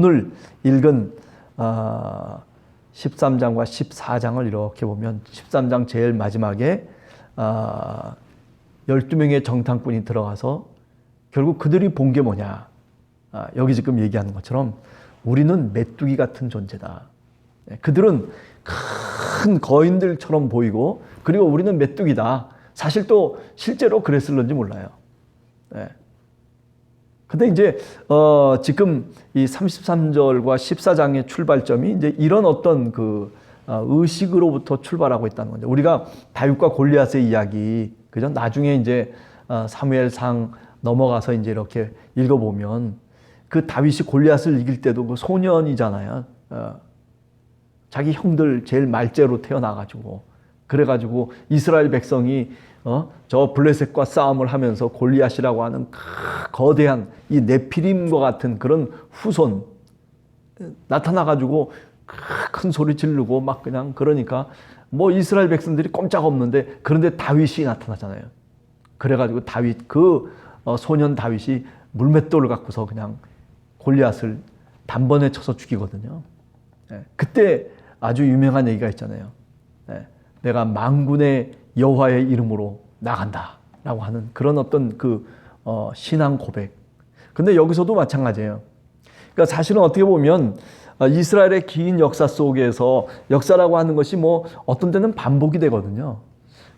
오늘 읽은 13장과 14장을 이렇게 보면 13장 제일 마지막에 12명의 정탐꾼이 들어가서 결국 그들이 본 게 뭐냐, 여기 지금 얘기하는 것처럼 우리는 메뚜기 같은 존재다. 그들은 큰 거인들처럼 보이고 그리고 우리는 메뚜기다. 사실 또 실제로 그랬을런지 몰라요. 근데 이제 지금 이 33절과 14장의 출발점이 이제 이런 어떤 그 의식으로부터 출발하고 있다는 거죠. 우리가 다윗과 골리앗의 이야기, 그죠? 나중에 이제 사무엘상 넘어가서 이제 이렇게 읽어보면 그 다윗이 골리앗을 이길 때도 그 소년이잖아요. 자기 형들 제일 말째로 태어나가지고 그래가지고 이스라엘 백성이 저 블레셋과 싸움을 하면서 골리앗이라고 하는 거대한 이 네피림과 같은 그런 후손 나타나가지고 큰 소리 지르고 막 그냥 그러니까 뭐 이스라엘 백성들이 꼼짝 없는데 그런데 다윗이 나타나잖아요. 그래가지고 다윗 그 소년 다윗이 물맷돌을 갖고서 그냥 골리앗을 단번에 쳐서 죽이거든요. 그때 아주 유명한 얘기가 있잖아요. 내가 만군의 여호와의 이름으로 나간다 라고 하는 그런 어떤 그 신앙 고백. 근데 여기서도 마찬가지예요. 그러니까 사실은 어떻게 보면 이스라엘의 긴 역사 속에서 역사라고 하는 것이 뭐 어떤 때는 반복이 되거든요.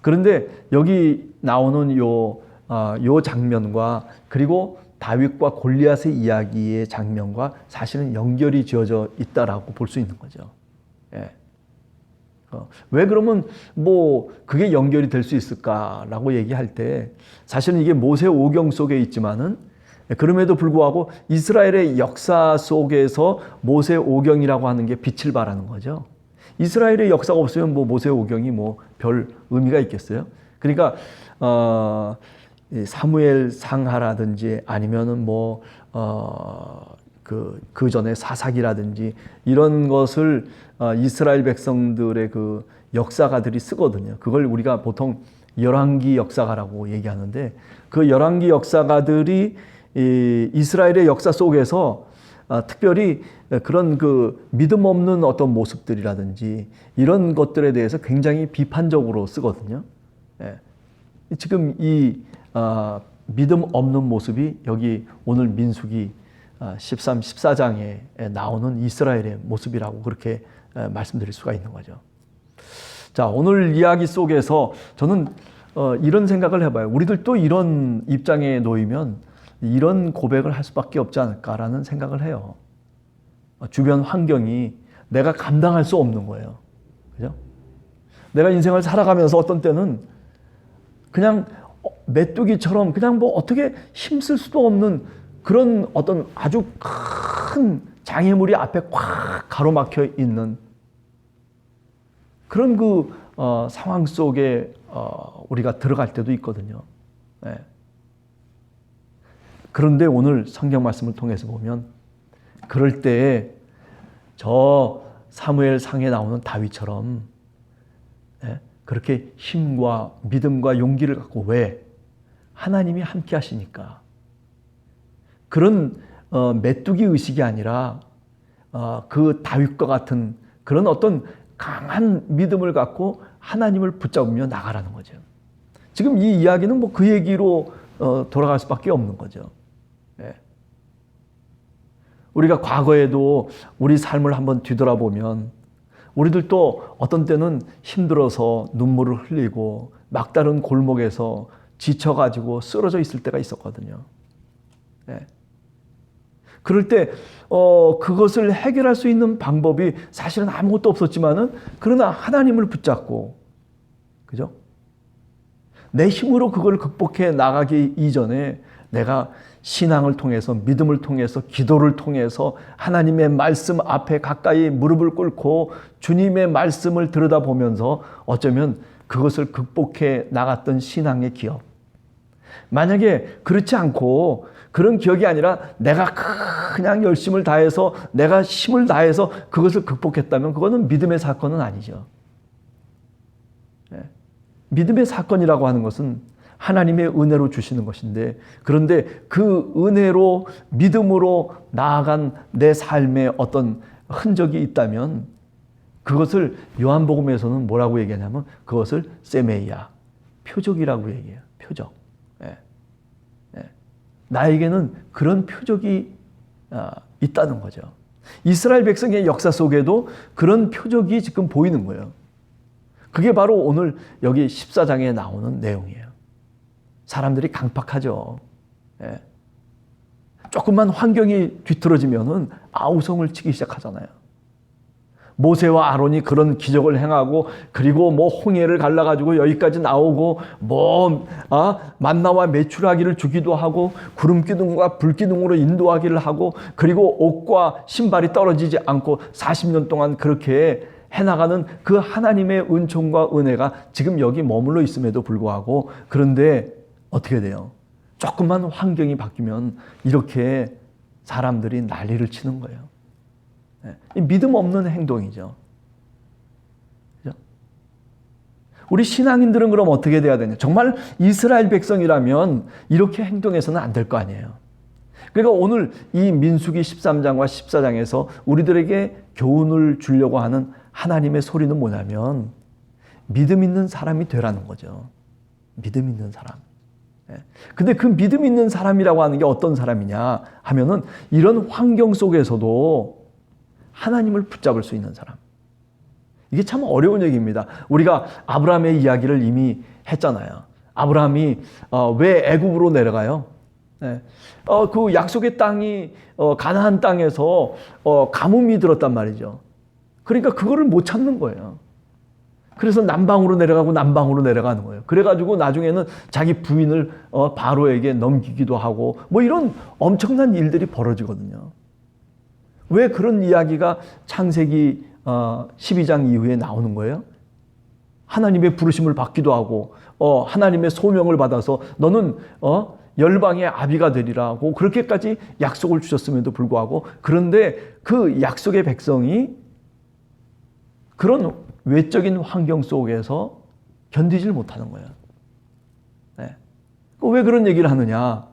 그런데 여기 나오는 요 장면과 그리고 다윗과 골리앗의 이야기의 장면과 사실은 연결이 지어져 있다라고 볼 수 있는 거죠. 왜 그러면 뭐 그게 연결이 될 수 있을까라고 얘기할 때 사실은 이게 모세 오경 속에 있지만은 그럼에도 불구하고 이스라엘의 역사 속에서 모세 오경이라고 하는 게 빛을 발하는 거죠. 이스라엘의 역사가 없으면 뭐 모세 오경이 뭐 별 의미가 있겠어요? 그러니까 사무엘 상하라든지 아니면은 뭐 그 전에 사사기라든지 이런 것을 이스라엘 백성들의 그 역사가들이 쓰거든요. 그걸 우리가 보통 열왕기 역사가라고 얘기하는데 그 열왕기 역사가들이 이스라엘의 역사 속에서 특별히 그런 그 믿음 없는 어떤 모습들이라든지 이런 것들에 대해서 굉장히 비판적으로 쓰거든요. 지금 이 믿음 없는 모습이 여기 오늘 민수기 13, 14장에 나오는 이스라엘의 모습이라고 그렇게 말씀드릴 수가 있는 거죠. 자, 오늘 이야기 속에서 저는 이런 생각을 해봐요. 우리들도 이런 입장에 놓이면 이런 고백을 할 수밖에 없지 않을까라는 생각을 해요. 주변 환경이 내가 감당할 수 없는 거예요. 그죠? 내가 인생을 살아가면서 어떤 때는 그냥 메뚜기처럼 그냥 뭐 어떻게 힘쓸 수도 없는 그런 어떤 아주 큰 장애물이 앞에 꽉 가로막혀 있는 그런 그 상황 속에 우리가 들어갈 때도 있거든요. 그런데 오늘 성경 말씀을 통해서 보면 그럴 때에 저 사무엘 상에 나오는 다윗처럼 그렇게 힘과 믿음과 용기를 갖고 왜? 하나님이 함께 하시니까. 그런 메뚜기 의식이 아니라 그 다윗과 같은 그런 어떤 강한 믿음을 갖고 하나님을 붙잡으며 나가라는 거죠. 지금 이 이야기는 뭐 그 얘기로 돌아갈 수밖에 없는 거죠. 우리가 과거에도 우리 삶을 한번 뒤돌아보면 우리들도 어떤 때는 힘들어서 눈물을 흘리고 막다른 골목에서 지쳐가지고 쓰러져 있을 때가 있었거든요. 그럴 때 그것을 해결할 수 있는 방법이 사실은 아무것도 없었지만은 그러나 하나님을 붙잡고, 그죠? 내 힘으로 그걸 극복해 나가기 이전에 내가 신앙을 통해서, 믿음을 통해서, 기도를 통해서 하나님의 말씀 앞에 가까이 무릎을 꿇고 주님의 말씀을 들여다보면서 어쩌면 그것을 극복해 나갔던 신앙의 기억. 만약에 그렇지 않고 그런 기억이 아니라 내가 그냥 열심을 다해서 내가 힘을 다해서 그것을 극복했다면 그거는 믿음의 사건은 아니죠. 믿음의 사건이라고 하는 것은 하나님의 은혜로 주시는 것인데, 그런데 그 은혜로 믿음으로 나아간 내 삶에 어떤 흔적이 있다면 그것을 요한복음에서는 뭐라고 얘기하냐면 그것을 세메이아, 표적이라고 얘기해요. 표적. 예. 예. 나에게는 그런 표적이 있다는 거죠. 이스라엘 백성의 역사 속에도 그런 표적이 지금 보이는 거예요. 그게 바로 오늘 여기 14장에 나오는 내용이에요. 사람들이 강팍하죠. 예. 조금만 환경이 뒤틀어지면은 아우성을 치기 시작하잖아요. 모세와 아론이 그런 기적을 행하고, 그리고 뭐 홍해를 갈라가지고 여기까지 나오고, 만나와 메추라기를 주기도 하고, 구름 기둥과 불 기둥으로 인도하기를 하고, 그리고 옷과 신발이 떨어지지 않고 40년 동안 그렇게 해나가는 그 하나님의 은총과 은혜가 지금 여기 머물러 있음에도 불구하고, 그런데 어떻게 돼요? 조금만 환경이 바뀌면 이렇게 사람들이 난리를 치는 거예요. 믿음 없는 행동이죠. 그죠? 우리 신앙인들은 그럼 어떻게 돼야 되냐? 정말 이스라엘 백성이라면 이렇게 행동해서는 안 될 거 아니에요. 그러니까 오늘 이 민수기 13장과 14장에서 우리들에게 교훈을 주려고 하는 하나님의 소리는 뭐냐면 믿음 있는 사람이 되라는 거죠. 믿음 있는 사람. 근데 그 믿음 있는 사람이라고 하는 게 어떤 사람이냐 하면은 이런 환경 속에서도 하나님을 붙잡을 수 있는 사람. 이게 참 어려운 얘기입니다. 우리가 아브라함의 이야기를 이미 했잖아요. 아브라함이 왜 애굽으로 내려가요? 그 약속의 땅이 가나안 땅에서 가뭄이 들었단 말이죠. 그러니까 그거를 못 찾는 거예요. 그래서 남방으로 내려가고 남방으로 내려가는 거예요. 그래가지고 나중에는 자기 부인을 바로에게 넘기기도 하고 뭐 이런 엄청난 일들이 벌어지거든요. 왜 그런 이야기가 창세기 12장 이후에 나오는 거예요? 하나님의 부르심을 받기도 하고 하나님의 소명을 받아서 너는 열방의 아비가 되리라고 그렇게까지 약속을 주셨음에도 불구하고, 그런데 그 약속의 백성이 그런 외적인 환경 속에서 견디질 못하는 거예요. 네. 왜 그런 얘기를 하느냐?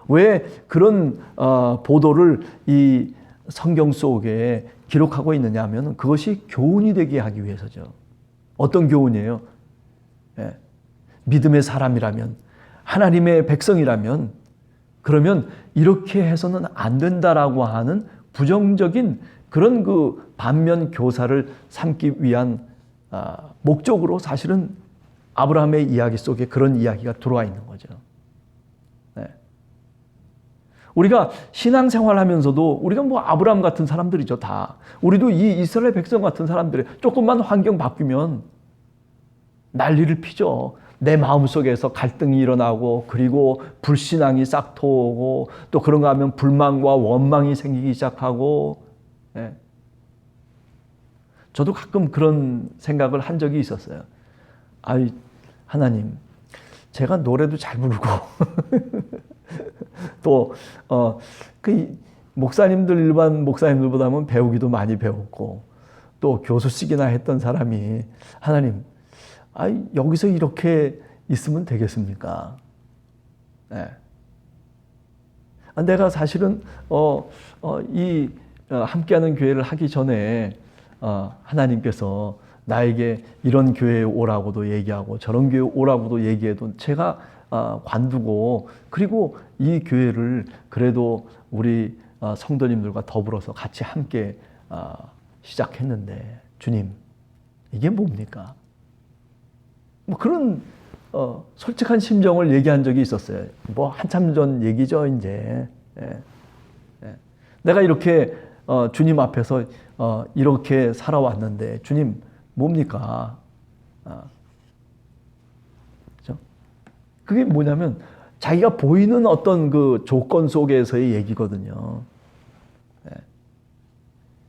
왜 그런 보도를 이 성경 속에 기록하고 있느냐 하면 그것이 교훈이 되게 하기 위해서죠. 어떤 교훈이에요? 네. 믿음의 사람이라면, 하나님의 백성이라면, 그러면 이렇게 해서는 안 된다라고 하는 부정적인 그런 그 반면 교사를 삼기 위한 목적으로 사실은 아브라함의 이야기 속에 그런 이야기가 들어와 있는 거죠. 네. 우리가 신앙생활 하면서도 우리가 뭐 아브라함 같은 사람들이죠, 다. 우리도 이 이스라엘 백성 같은 사람들이 조금만 환경 바뀌면 난리를 피죠. 내 마음속에서 갈등이 일어나고, 그리고 불신앙이 싹트오고, 또 그런가 하면 불만과 원망이 생기기 시작하고. 네. 저도 가끔 그런 생각을 한 적이 있었어요. 하나님, 제가 노래도 잘 부르고 또 그 목사님들, 일반 목사님들보다는 배우기도 많이 배웠고 또 교수직이나 했던 사람이 하나님, 여기서 이렇게 있으면 되겠습니까? 네. 내가 사실은 이 함께하는 교회를 하기 전에 하나님께서 나에게 이런 교회에 오라고도 얘기하고 저런 교회에 오라고도 얘기해도 제가 관두고, 그리고 이 교회를 그래도 우리 성도님들과 더불어서 같이 함께 시작했는데 주님, 이게 뭡니까? 뭐 그런 솔직한 심정을 얘기한 적이 있었어요. 뭐 한참 전 얘기죠, 이제. 내가 이렇게 주님 앞에서 이렇게 살아왔는데 주님 뭡니까? 그렇죠? 그게 뭐냐면 자기가 보이는 어떤 그 조건 속에서의 얘기거든요.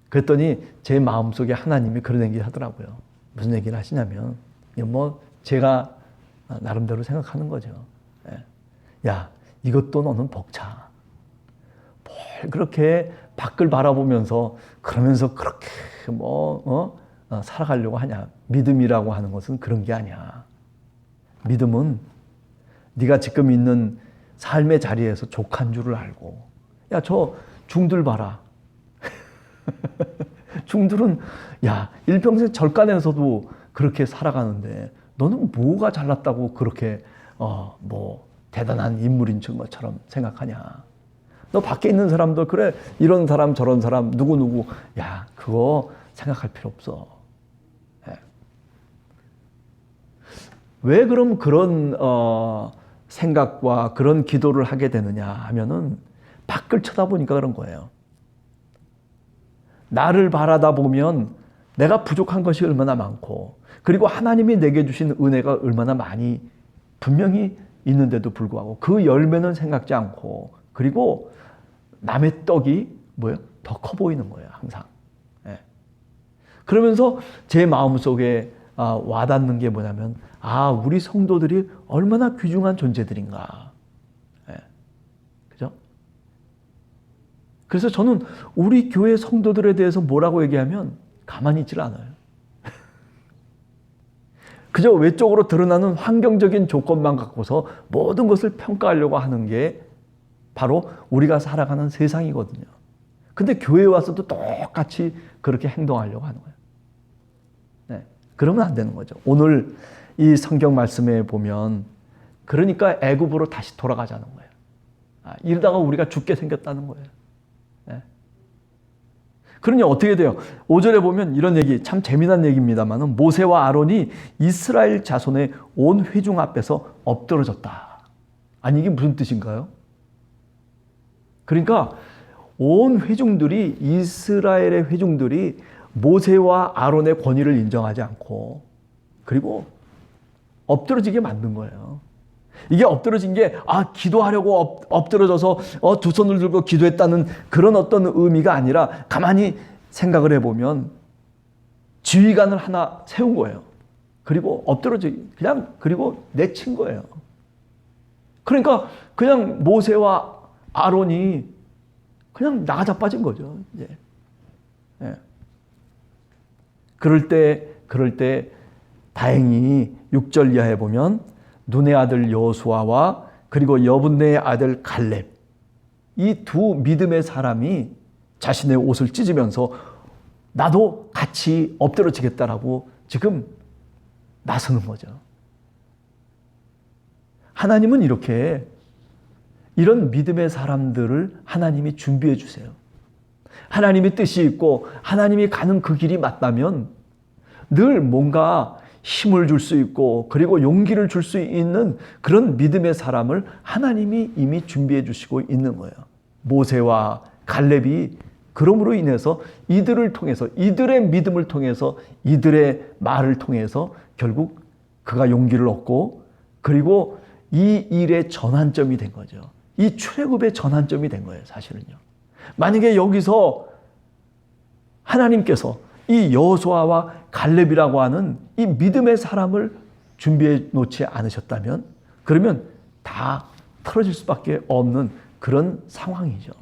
그랬더니 제 마음속에 하나님이 그런 얘기를 하더라고요. 무슨 얘기를 하시냐면, 뭐 제가 나름대로 생각하는 거죠. 야, 이것도 너는 벅차. 뭘 그렇게 밖을 바라보면서 그러면서 그렇게 살아가려고 하냐. 믿음이라고 하는 것은 그런 게 아니야. 믿음은 네가 지금 있는 삶의 자리에서 족한 줄을 알고, 야, 저 중들 봐라. 중들은 야, 일평생 절간에서도 그렇게 살아가는데 너는 뭐가 잘났다고 그렇게 뭐 대단한 인물인 것처럼 생각하냐. 너 밖에 있는 사람들 그래 이런 사람 저런 사람 누구누구 야, 그거 생각할 필요 없어. 예. 왜 그럼 그런 생각과 그런 기도를 하게 되느냐 하면은 밖을 쳐다보니까 그런 거예요. 나를 바라다 보면 내가 부족한 것이 얼마나 많고, 그리고 하나님이 내게 주신 은혜가 얼마나 많이 분명히 있는데도 불구하고 그 열매는 생각지 않고, 그리고 남의 떡이 뭐예요? 더 커 보이는 거예요, 항상. 예. 그러면서 제 마음속에 와닿는 게 뭐냐면, 우리 성도들이 얼마나 귀중한 존재들인가. 예. 그죠? 그래서 저는 우리 교회 성도들에 대해서 뭐라고 얘기하면 가만히 있질 않아요. 그저 외적으로 드러나는 환경적인 조건만 갖고서 모든 것을 평가하려고 하는 게 바로 우리가 살아가는 세상이거든요. 근데 교회에 와서도 똑같이 그렇게 행동하려고 하는 거예요. 네. 그러면 안 되는 거죠. 오늘 이 성경 말씀에 보면 그러니까 애굽으로 다시 돌아가자는 거예요. 이러다가 우리가 죽게 생겼다는 거예요. 네. 그러니 어떻게 돼요? 5절에 보면 이런 얘기, 참 재미난 얘기입니다만, 모세와 아론이 이스라엘 자손의 온 회중 앞에서 엎드러졌다. 아니, 이게 무슨 뜻인가요? 그러니까 온 회중들이, 이스라엘의 회중들이 모세와 아론의 권위를 인정하지 않고, 그리고 엎드러지게 만든 거예요. 이게 엎드러진 게 기도하려고 엎드러져서 두 손을 들고 기도했다는 그런 어떤 의미가 아니라, 가만히 생각을 해보면 지휘관을 하나 세운 거예요. 그리고 그리고 내친 거예요. 그러니까 그냥 모세와 아론이 그냥 나가자빠진 거죠. 이제. 예. 그럴 때 다행히 6절 이하에 보면 눈의 아들 여호수아와 그리고 여분네의 아들 갈렙, 이 두 믿음의 사람이 자신의 옷을 찢으면서 나도 같이 엎드러지겠다라고 지금 나서는 거죠. 하나님은 이런 믿음의 사람들을 하나님이 준비해 주세요. 하나님의 뜻이 있고 하나님이 가는 그 길이 맞다면 늘 뭔가 힘을 줄 수 있고, 그리고 용기를 줄 수 있는 그런 믿음의 사람을 하나님이 이미 준비해 주시고 있는 거예요. 모세와 갈렙이 그러므로 인해서 이들을 통해서, 이들의 믿음을 통해서, 이들의 말을 통해서 결국 그가 용기를 얻고, 그리고 이 일의 전환점이 된 거죠. 이 출애굽의 전환점이 된 거예요, 사실은요. 만약에 여기서 하나님께서 이 여호수아와 갈렙이라고 하는 이 믿음의 사람을 준비해 놓지 않으셨다면, 그러면 다 틀어질 수밖에 없는 그런 상황이죠.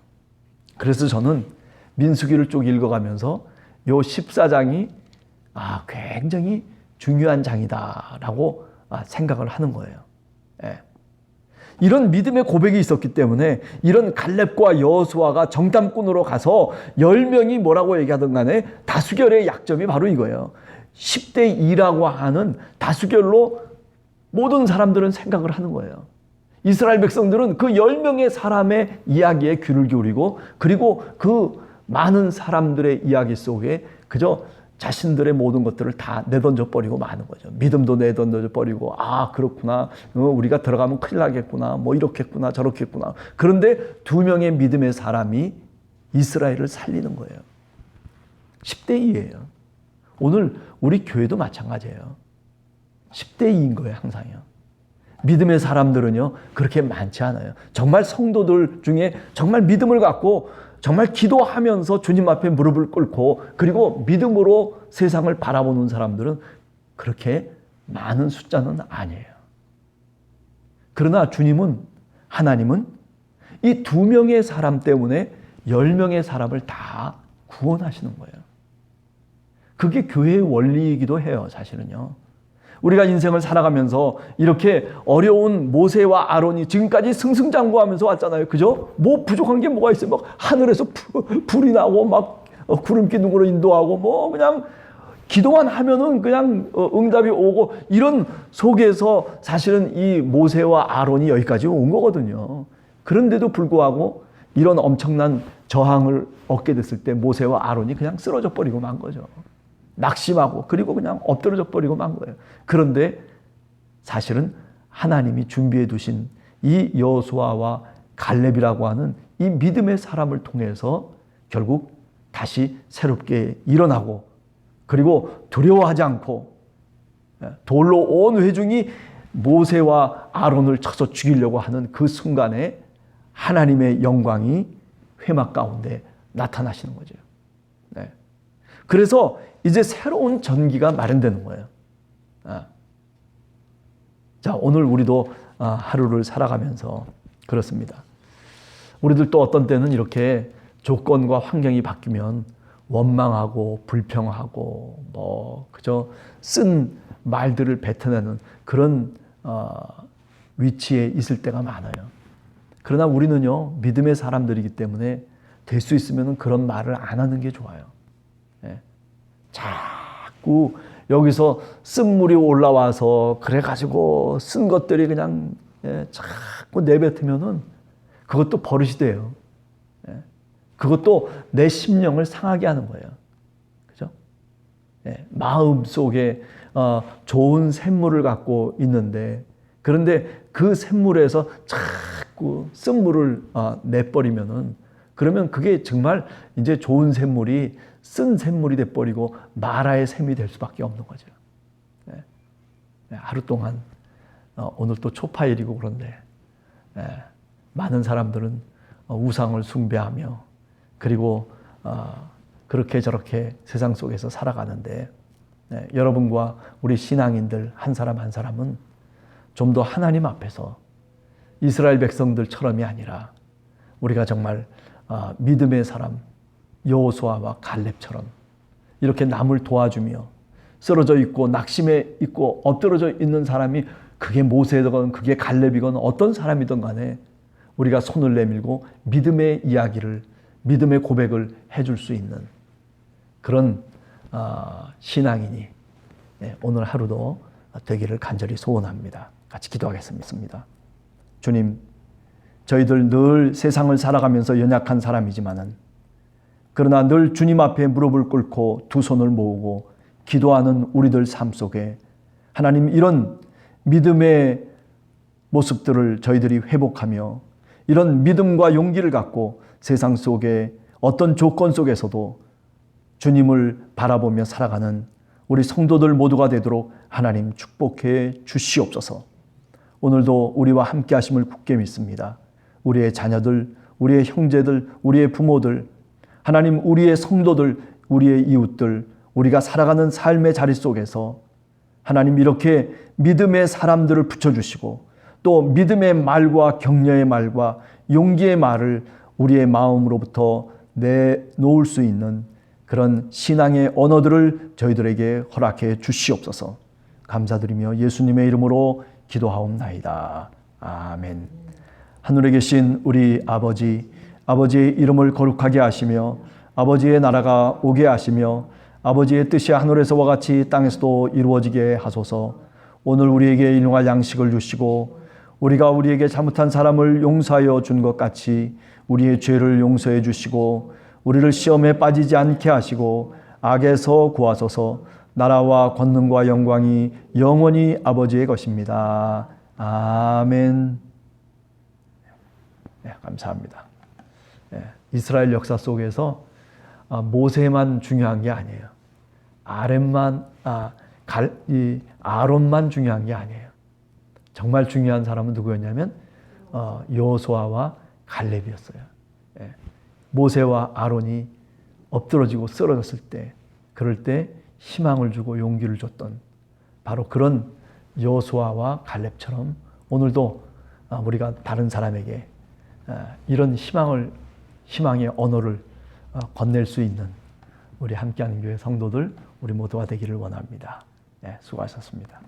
그래서 저는 민수기를 쭉 읽어가면서 요 14장이 굉장히 중요한 장이다라고 생각을 하는 거예요. 예. 이런 믿음의 고백이 있었기 때문에 이런 갈렙과 여호수아가 정탐꾼으로 가서 10명이 뭐라고 얘기하든 간에 다수결의 약점이 바로 이거예요. 10대 2라고 하는 다수결로 모든 사람들은 생각을 하는 거예요. 이스라엘 백성들은 그 10명의 사람의 이야기에 귀를 기울이고, 그리고 그 많은 사람들의 이야기 속에 그저 자신들의 모든 것들을 다 내던져 버리고 마는 거죠. 믿음도 내던져 버리고, 그렇구나, 우리가 들어가면 큰일 나겠구나, 뭐 이렇겠구나 저렇겠구나. 그런데 2명의 믿음의 사람이 이스라엘을 살리는 거예요. 10대 2예요. 오늘 우리 교회도 마찬가지예요. 10대 2인 거예요, 항상요. 믿음의 사람들은요 그렇게 많지 않아요. 정말 성도들 중에 정말 믿음을 갖고 정말 기도하면서 주님 앞에 무릎을 꿇고, 그리고 믿음으로 세상을 바라보는 사람들은 그렇게 많은 숫자는 아니에요. 그러나 하나님은 이 2명의 사람 때문에 10명의 사람을 다 구원하시는 거예요. 그게 교회의 원리이기도 해요, 사실은요. 우리가 인생을 살아가면서 이렇게 어려운 모세와 아론이 지금까지 승승장구하면서 왔잖아요. 그죠? 뭐 부족한 게 뭐가 있어요? 막 하늘에서 불이 나고 막 구름 기둥으로 인도하고 뭐 그냥 기도만 하면은 그냥 응답이 오고 이런 속에서 사실은 이 모세와 아론이 여기까지 온 거거든요. 그런데도 불구하고 이런 엄청난 저항을 얻게 됐을 때 모세와 아론이 그냥 쓰러져 버리고 만 거죠. 낙심하고 그리고 그냥 엎드러져 버리고 만 거예요. 그런데 사실은 하나님이 준비해 두신 이 여호수아와 갈렙이라고 하는 이 믿음의 사람을 통해서 결국 다시 새롭게 일어나고 그리고 두려워하지 않고 돌로 온 회중이 모세와 아론을 쳐서 죽이려고 하는 그 순간에 하나님의 영광이 회막 가운데 나타나시는 거죠. 네. 그래서 이제 새로운 전기가 마련되는 거예요. 자, 오늘 우리도 하루를 살아가면서 그렇습니다. 우리들 또 어떤 때는 이렇게 조건과 환경이 바뀌면 원망하고 불평하고 뭐 그저 쓴 말들을 뱉어내는 그런 위치에 있을 때가 많아요. 그러나 우리는요 믿음의 사람들이기 때문에 될 수 있으면 그런 말을 안 하는 게 좋아요. 예. 자꾸 여기서 쓴물이 올라와서 그래가지고 쓴 것들이 그냥 자꾸 내뱉으면은 그것도 버릇이 돼요. 예. 그것도 내 심령을 상하게 하는 거예요. 그죠? 예. 마음 속에 좋은 샘물을 갖고 있는데 그런데 그 샘물에서 자꾸 쓴물을 내버리면은 그러면 그게 정말 이제 좋은 샘물이 쓴 샘물이 돼버리고 마라의 샘이 될 수밖에 없는 거죠. 예. 하루 동안 오늘 또 초파일이고 그런데 많은 사람들은 우상을 숭배하며 그리고 그렇게 저렇게 세상 속에서 살아가는데 여러분과 우리 신앙인들 한 사람 한 사람은 좀 더 하나님 앞에서 이스라엘 백성들처럼이 아니라 우리가 정말 믿음의 사람 여호수아와 갈렙처럼 이렇게 남을 도와주며 쓰러져 있고 낙심해 있고 엎드러져 있는 사람이 그게 모세든 그게 갈렙이건 어떤 사람이든 간에 우리가 손을 내밀고 믿음의 이야기를 믿음의 고백을 해줄 수 있는 그런 신앙인이 오늘 하루도 되기를 간절히 소원합니다. 같이 기도하겠습니다. 주님, 저희들 늘 세상을 살아가면서 연약한 사람이지만은 그러나 늘 주님 앞에 무릎을 꿇고 두 손을 모으고 기도하는 우리들 삶 속에 하나님 이런 믿음의 모습들을 저희들이 회복하며 이런 믿음과 용기를 갖고 세상 속에 어떤 조건 속에서도 주님을 바라보며 살아가는 우리 성도들 모두가 되도록 하나님 축복해 주시옵소서. 오늘도 우리와 함께 하심을 굳게 믿습니다. 우리의 자녀들, 우리의 형제들, 우리의 부모들, 하나님 우리의 성도들, 우리의 이웃들, 우리가 살아가는 삶의 자리 속에서 하나님 이렇게 믿음의 사람들을 붙여주시고 또 믿음의 말과 격려의 말과 용기의 말을 우리의 마음으로부터 내놓을 수 있는 그런 신앙의 언어들을 저희들에게 허락해 주시옵소서. 감사드리며 예수님의 이름으로 기도하옵나이다. 아멘. 하늘에 계신 우리 아버지, 아버지의 이름을 거룩하게 하시며 아버지의 나라가 오게 하시며 아버지의 뜻이 하늘에서와 같이 땅에서도 이루어지게 하소서. 오늘 우리에게 일용할 양식을 주시고 우리가 우리에게 잘못한 사람을 용서하여 준 것 같이 우리의 죄를 용서해 주시고 우리를 시험에 빠지지 않게 하시고 악에서 구하소서. 나라와 권능과 영광이 영원히 아버지의 것입니다. 아멘. 네, 감사합니다. 네, 이스라엘 역사 속에서 모세만 중요한 게 아니에요. 아론만 중요한 게 아니에요. 정말 중요한 사람은 누구였냐면 여호수아와 갈렙이었어요. 네, 모세와 아론이 엎드러지고 쓰러졌을 때 그럴 때 희망을 주고 용기를 줬던 바로 그런 여호수아와 갈렙처럼 오늘도 우리가 다른 사람에게 이런 희망의 언어를 건넬 수 있는 우리 함께하는 교회 성도들 우리 모두가 되기를 원합니다. 네, 수고하셨습니다.